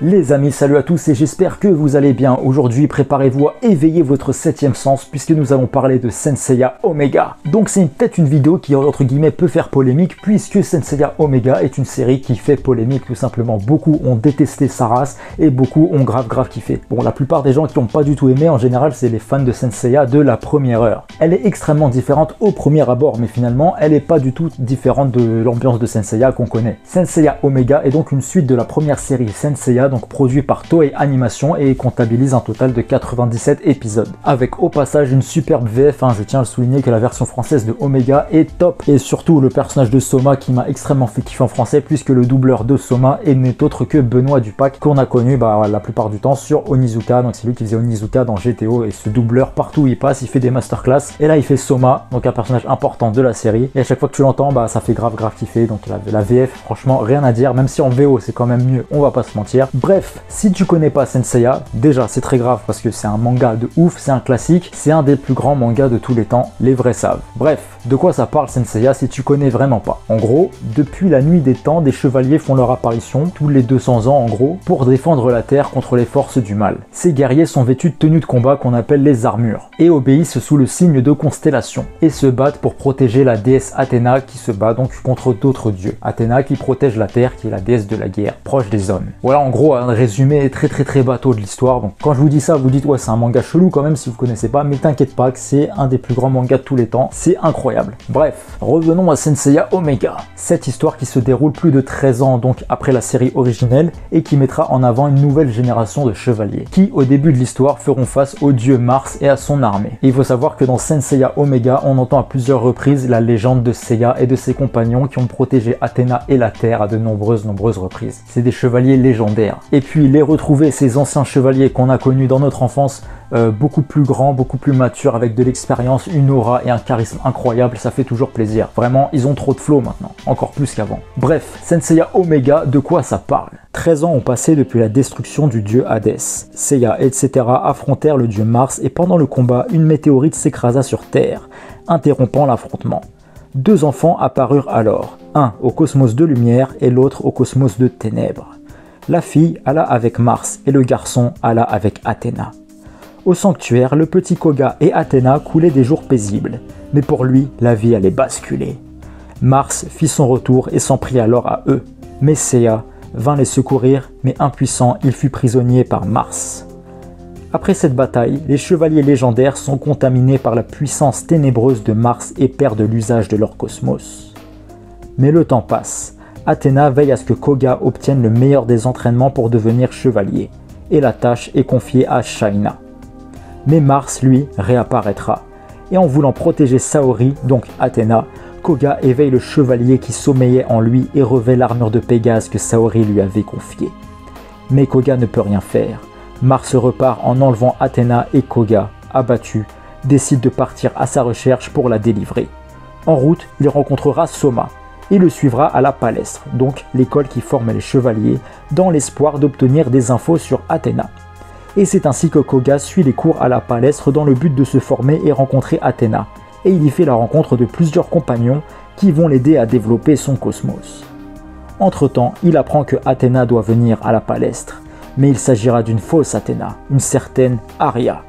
Les amis, salut à tous et j'espère que vous allez bien. Aujourd'hui, préparez-vous à éveiller votre 7e sens puisque nous allons parler de Saint Seiya Omega. Donc c'est peut-être une vidéo qui, entre guillemets, peut faire polémique puisque Saint Seiya Omega est une série qui fait polémique tout simplement. Beaucoup ont détesté sa race et beaucoup ont grave kiffé. Bon, la plupart des gens qui n'ont pas du tout aimé, en général, c'est les fans de Saint Seiya de la première heure. Elle est extrêmement différente au premier abord, mais finalement, elle n'est pas du tout différente de l'ambiance de Saint Seiya qu'on connaît. Saint Seiya Omega est donc une suite de la première série Saint Seiya, donc produit par Toei Animation et comptabilise un total de 97 épisodes. Avec au passage une superbe VF, je tiens à le souligner que la version française de Omega est top, et surtout le personnage de Soma qui m'a extrêmement fait kiffer en français puisque le doubleur de Soma n'est autre que Benoît Dupac qu'on a connu la plupart du temps sur Onizuka, donc c'est lui qui faisait Onizuka dans GTO, et ce doubleur partout où il passe il fait des masterclass, et là il fait Soma, donc un personnage important de la série, et à chaque fois que tu l'entends ça fait grave kiffer. Donc la VF, franchement rien à dire, même si en VO c'est quand même mieux, on va pas se mentir. Bref, si tu connais pas Saint Seiya, déjà c'est très grave parce que c'est un manga de ouf, c'est un classique, c'est un des plus grands mangas de tous les temps, les vrais savent. Bref, de quoi ça parle Saint Seiya si tu connais vraiment pas? En gros, depuis la nuit des temps, des chevaliers font leur apparition, tous les 200 ans en gros, pour défendre la terre contre les forces du mal. Ces guerriers sont vêtus de tenues de combat qu'on appelle les armures, et obéissent sous le signe de constellation, et se battent pour protéger la déesse Athéna qui se bat donc contre d'autres dieux. Athéna qui protège la terre, qui est la déesse de la guerre, proche des hommes. Voilà en gros un résumé très bateau de l'histoire. Donc quand je vous dis ça, vous dites ouais c'est un manga chelou quand même si vous connaissez pas, mais t'inquiète pas que c'est un des plus grands mangas de tous les temps, c'est incroyable. Bref, revenons à Saint Seiya Omega. Cette histoire qui se déroule plus de 13 ans donc après la série originelle et qui mettra en avant une nouvelle génération de chevaliers qui au début de l'histoire feront face au dieu Mars et à son armée. Et il faut savoir que dans Saint Seiya Omega, on entend à plusieurs reprises la légende de Seiya et de ses compagnons qui ont protégé Athéna et la terre à de nombreuses reprises. C'est des chevaliers légendaires. Et puis les retrouver, ces anciens chevaliers qu'on a connus dans notre enfance, beaucoup plus grands, beaucoup plus matures, avec de l'expérience, une aura et un charisme incroyable, ça fait toujours plaisir. Vraiment, ils ont trop de flow maintenant, encore plus qu'avant. Bref, Saint Seiya Omega, de quoi ça parle? 13 ans ont passé depuis la destruction du dieu Hadès. Seiya, etc. affrontèrent le dieu Mars et pendant le combat, une météorite s'écrasa sur Terre, interrompant l'affrontement. Deux enfants apparurent alors, un au cosmos de lumière et l'autre au cosmos de ténèbres. La fille alla avec Mars et le garçon alla avec Athéna. Au sanctuaire, le petit Koga et Athéna coulaient des jours paisibles, mais pour lui, la vie allait basculer. Mars fit son retour et s'en prit alors à eux, mais Seiya vint les secourir, mais impuissant, il fut prisonnier par Mars. Après cette bataille, les chevaliers légendaires sont contaminés par la puissance ténébreuse de Mars et perdent l'usage de leur cosmos. Mais le temps passe. Athéna veille à ce que Koga obtienne le meilleur des entraînements pour devenir chevalier, et la tâche est confiée à Shaina. Mais Mars, lui, réapparaîtra, et en voulant protéger Saori, donc Athéna, Koga éveille le chevalier qui sommeillait en lui et revêt l'armure de Pégase que Saori lui avait confiée. Mais Koga ne peut rien faire. Mars repart en enlevant Athéna et Koga, abattu, décide de partir à sa recherche pour la délivrer. En route, il rencontrera Soma, et le suivra à la Palestre, donc l'école qui forme les chevaliers, dans l'espoir d'obtenir des infos sur Athéna. Et c'est ainsi que Koga suit les cours à la Palestre dans le but de se former et rencontrer Athéna, et il y fait la rencontre de plusieurs compagnons qui vont l'aider à développer son cosmos. Entre-temps, il apprend que Athéna doit venir à la Palestre, mais il s'agira d'une fausse Athéna, une certaine Aria,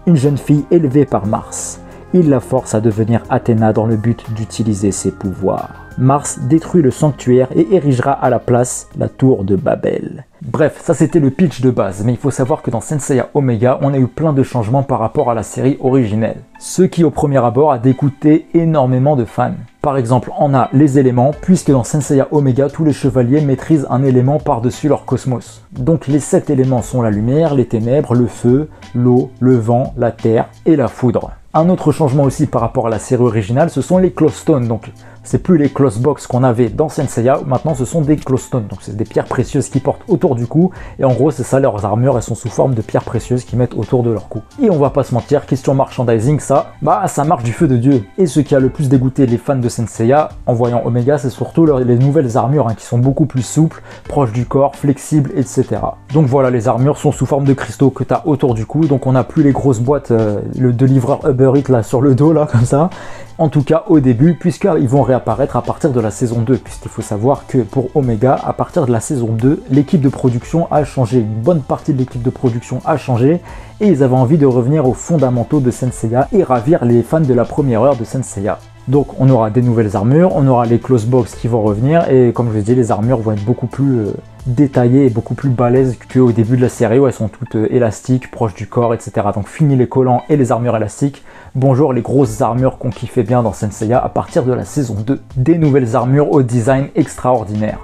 une jeune fille élevée par Mars. Il la force à devenir Athéna dans le but d'utiliser ses pouvoirs. Mars détruit le sanctuaire et érigera à la place la tour de Babel. Bref, ça c'était le pitch de base, mais il faut savoir que dans Saint Seiya Omega, on a eu plein de changements par rapport à la série originelle. Ce qui au premier abord a dégoûté énormément de fans. Par exemple, on a les éléments, puisque dans Saint Seiya Omega, tous les chevaliers maîtrisent un élément par-dessus leur cosmos. Donc les 7 éléments sont la lumière, les ténèbres, le feu, l'eau, le vent, la terre et la foudre. Un autre changement aussi par rapport à la série originale, ce sont les Clowstones. Donc c'est plus les Closebox qu'on avait dans Saint Seiya, maintenant ce sont des Clowstones. Donc c'est des pierres précieuses qu'ils portent autour du cou, et en gros c'est ça, leurs armures, elles sont sous forme de pierres précieuses qu'ils mettent autour de leur cou. Et on va pas se mentir, question merchandising, ça marche du feu de Dieu. Et ce qui a le plus dégoûté les fans de Saint Seiya en voyant Omega, c'est surtout les nouvelles armures qui sont beaucoup plus souples, proches du corps, flexibles, etc. Donc voilà, les armures sont sous forme de cristaux que tu as autour du cou, donc on n'a plus les grosses boîtes de livreur Uber Eats là sur le dos là comme ça. En tout cas au début, puisqu'ils vont réapparaître à partir de la saison 2, puisqu'il faut savoir que pour Omega, à partir de la saison 2, l'équipe de production a changé, une bonne partie de l'équipe de production a changé, et ils avaient envie de revenir aux fondamentaux de Saint Seiya et ravir les fans de la première heure de Saint Seiya. Donc on aura des nouvelles armures, on aura les close box qui vont revenir, et comme je vous ai dit, les armures vont être beaucoup plus détaillées et beaucoup plus balèzes qu'au début de la série où elles sont toutes élastiques, proches du corps, etc. Donc fini les collants et les armures élastiques, bonjour les grosses armures qu'on kiffait bien dans Saint Seiya à partir de la saison 2. Des nouvelles armures au design extraordinaire.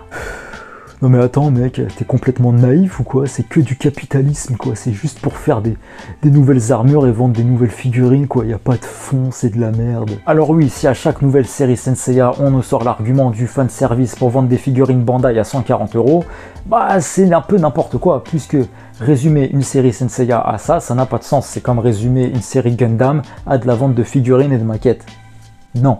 Non mais attends mec, t'es complètement naïf ou quoi? C'est que du capitalisme quoi, c'est juste pour faire des nouvelles armures et vendre des nouvelles figurines quoi, y a pas de fond, c'est de la merde. Alors oui, si à chaque nouvelle série Saint Seiya on nous sort l'argument du fanservice pour vendre des figurines Bandai à 140 €, bah c'est un peu n'importe quoi, puisque résumer une série Saint Seiya à ça n'a pas de sens, c'est comme résumer une série Gundam à de la vente de figurines et de maquettes. Non,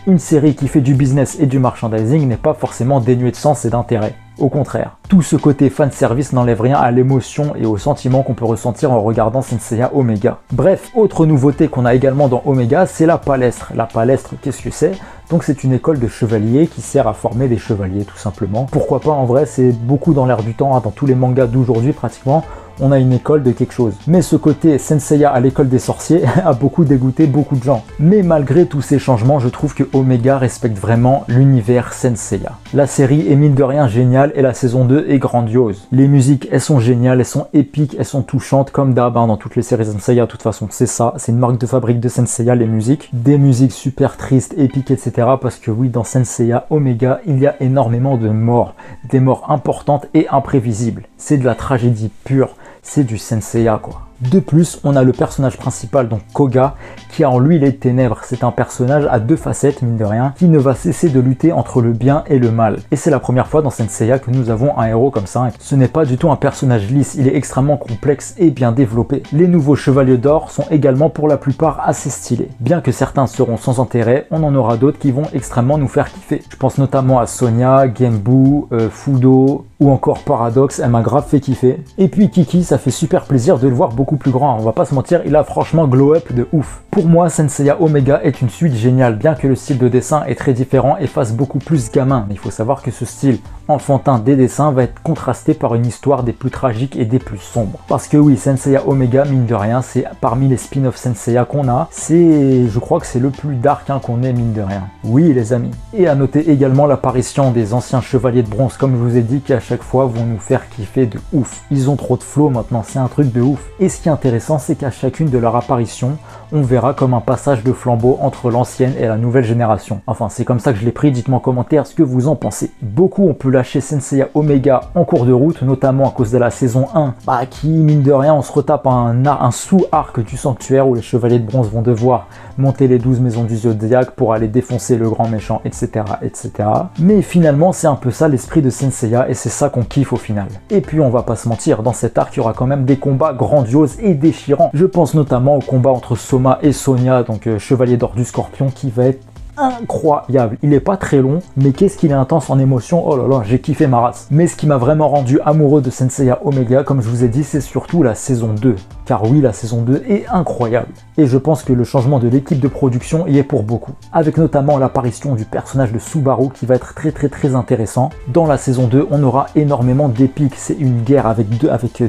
une série qui fait du business et du merchandising n'est pas forcément dénuée de sens et d'intérêt. Au contraire, tout ce côté fanservice n'enlève rien à l'émotion et au sentiment qu'on peut ressentir en regardant Saint Seiya Omega. Bref, autre nouveauté qu'on a également dans Omega, c'est la palestre. La palestre, qu'est-ce que c'est? Donc c'est une école de chevaliers qui sert à former des chevaliers tout simplement. Pourquoi pas, en vrai, c'est beaucoup dans l'air du temps, hein, dans tous les mangas d'aujourd'hui pratiquement, on a une école de quelque chose. Mais ce côté Saint Seiya à l'école des sorciers a beaucoup dégoûté beaucoup de gens. Mais malgré tous ces changements, je trouve que Omega respecte vraiment l'univers Saint Seiya. La série est mine de rien géniale et la saison 2 est grandiose. Les musiques, elles sont géniales, elles sont épiques, elles sont touchantes comme d'hab hein, dans toutes les séries Saint Seiya. De toute façon, c'est ça, c'est une marque de fabrique de Saint Seiya, les musiques. Des musiques super tristes, épiques, etc. Parce que oui, dans Saint Seiya Omega, il y a énormément de morts. Des morts importantes et imprévisibles. C'est de la tragédie pure. C'est du Saint Seiya quoi. De plus, on a le personnage principal, donc Koga, qui a en lui les ténèbres. C'est un personnage à deux facettes, mine de rien, qui ne va cesser de lutter entre le bien et le mal. Et c'est la première fois dans Saint Seiya que nous avons un héros comme ça. Ce n'est pas du tout un personnage lisse, il est extrêmement complexe et bien développé. Les nouveaux chevaliers d'or sont également pour la plupart assez stylés. Bien que certains seront sans intérêt, on en aura d'autres qui vont extrêmement nous faire kiffer. Je pense notamment à Sonia, Genbu, Fudo ou encore Paradox, elle m'a grave fait kiffer. Et puis Kiki, ça fait super plaisir de le voir beaucoup plus grand, on va pas se mentir, il a franchement glow up de ouf. Pour moi, Saint Seiya Omega est une suite géniale, bien que le style de dessin est très différent et fasse beaucoup plus gamin. Mais il faut savoir que ce style enfantin des dessins va être contrasté par une histoire des plus tragiques et des plus sombres. Parce que oui, Saint Seiya Omega, mine de rien, c'est parmi les spin-off Saint Seiya qu'on a, je crois que c'est le plus dark hein, qu'on ait, mine de rien. Oui les amis. Et à noter également l'apparition des anciens chevaliers de bronze, comme je vous ai dit, qui à chaque fois vont nous faire kiffer de ouf. Ils ont trop de flow maintenant, c'est un truc de ouf. Et ce qui est intéressant, c'est qu'à chacune de leurs apparitions, on verra comme un passage de flambeau entre l'ancienne et la nouvelle génération. Enfin, c'est comme ça que je l'ai pris, dites-moi en commentaire ce que vous en pensez. Beaucoup ont pu lâcher Saint Seiya Omega en cours de route, notamment à cause de la saison 1, qui, mine de rien, on se retape un sous-arc du sanctuaire où les chevaliers de bronze vont devoir monter les 12 maisons du Zodiac pour aller défoncer le grand méchant, etc. etc. Mais finalement, c'est un peu ça l'esprit de Saint Seiya et c'est ça qu'on kiffe au final. Et puis, on va pas se mentir, dans cet arc, il y aura quand même des combats grandioses et déchirants. Je pense notamment au combat entre Soma et Sonia, donc chevalier d'or du Scorpion, qui va être incroyable. Il est pas très long, mais qu'est-ce qu'il est intense en émotion. Oh là là, j'ai kiffé ma race. Mais ce qui m'a vraiment rendu amoureux de Saint Seiya Omega, comme je vous ai dit, c'est surtout la saison 2. Car oui, la saison 2 est incroyable. Et je pense que le changement de l'équipe de production y est pour beaucoup. Avec notamment l'apparition du personnage de Subaru qui va être très intéressant. Dans la saison 2, on aura énormément d'épiques. C'est une guerre avec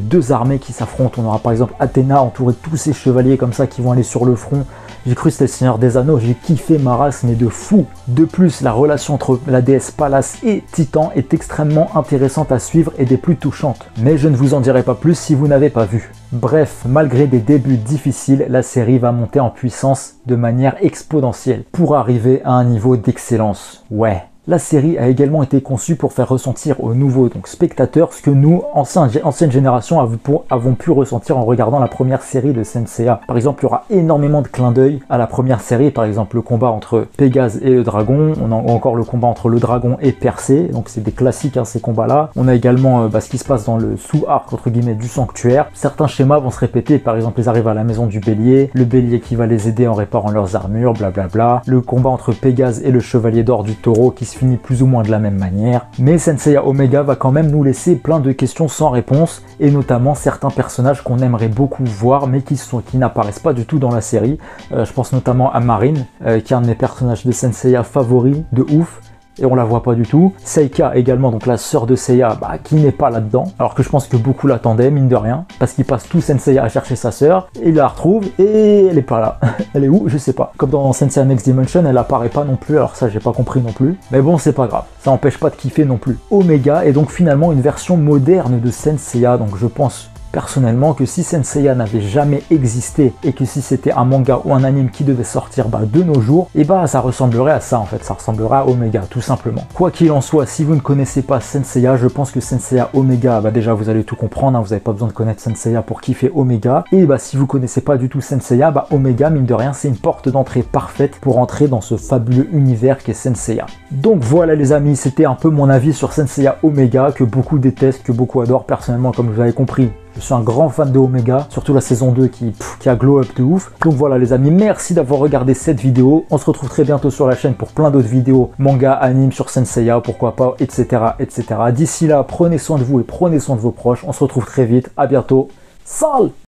deux armées qui s'affrontent. On aura par exemple Athéna entourée de tous ces chevaliers comme ça qui vont aller sur le front. J'ai cru que c'était le Seigneur des Anneaux, j'ai kiffé ma race, mais de fou. De plus, la relation entre la déesse Pallas et Titan est extrêmement intéressante à suivre et des plus touchantes. Mais je ne vous en dirai pas plus si vous n'avez pas vu. Bref, malgré des débuts difficiles, la série va monter en puissance de manière exponentielle pour arriver à un niveau d'excellence. Ouais. La série a également été conçue pour faire ressentir aux nouveaux spectateurs ce que nous, ancienne génération, avons pu ressentir en regardant la première série de Saint Seiya. Par exemple, il y aura énormément de clins d'œil à la première série, par exemple le combat entre Pégase et le dragon, on a encore le combat entre le dragon et Persée, donc c'est des classiques ces combats-là. On a également ce qui se passe dans le sous-arc entre guillemets du sanctuaire. Certains schémas vont se répéter, par exemple ils arrivent à la maison du bélier, le bélier qui va les aider en réparant leurs armures, blablabla. Le combat entre Pégase et le chevalier d'or du taureau qui se finit plus ou moins de la même manière. Mais Senseiya Omega va quand même nous laisser plein de questions sans réponse, et notamment certains personnages qu'on aimerait beaucoup voir, mais qui n'apparaissent pas du tout dans la série. Je pense notamment à Marine, qui est un de mes personnages de Senseiya favoris, de ouf. Et on la voit pas du tout. Seika également, donc la sœur de Seiya, qui n'est pas là-dedans. Alors que je pense que beaucoup l'attendaient, mine de rien. Parce qu'il passe tout Senseiya à chercher sa sœur. Et il la retrouve et elle est pas là. Elle est où? Je sais pas. Comme dans Senseiya Next Dimension, elle apparaît pas non plus. Alors ça, j'ai pas compris non plus. Mais bon, c'est pas grave. Ça n'empêche pas de kiffer non plus. Omega est donc finalement une version moderne de Senseiya. Donc je pense personnellement que si Senseiya n'avait jamais existé et que si c'était un manga ou un anime qui devait sortir de nos jours, et ça ressemblerait à ça en fait, ça ressemblerait à Omega tout simplement. Quoi qu'il en soit, si vous ne connaissez pas Senseiya, je pense que Senseiya Omega, déjà vous allez tout comprendre, vous n'avez pas besoin de connaître Senseiya pour kiffer Omega, et si vous connaissez pas du tout Senseiya, Omega mine de rien c'est une porte d'entrée parfaite pour entrer dans ce fabuleux univers qu'est Senseiya. Donc voilà les amis, c'était un peu mon avis sur Senseiya Omega, que beaucoup détestent, que beaucoup adorent. Personnellement, comme vous avez compris, je suis un grand fan de Omega, surtout la saison 2 qui a glow up de ouf. Donc voilà les amis, merci d'avoir regardé cette vidéo. On se retrouve très bientôt sur la chaîne pour plein d'autres vidéos, manga, anime, sur Senseiya, pourquoi pas, etc. etc. D'ici là, prenez soin de vous et prenez soin de vos proches. On se retrouve très vite, à bientôt. Salut!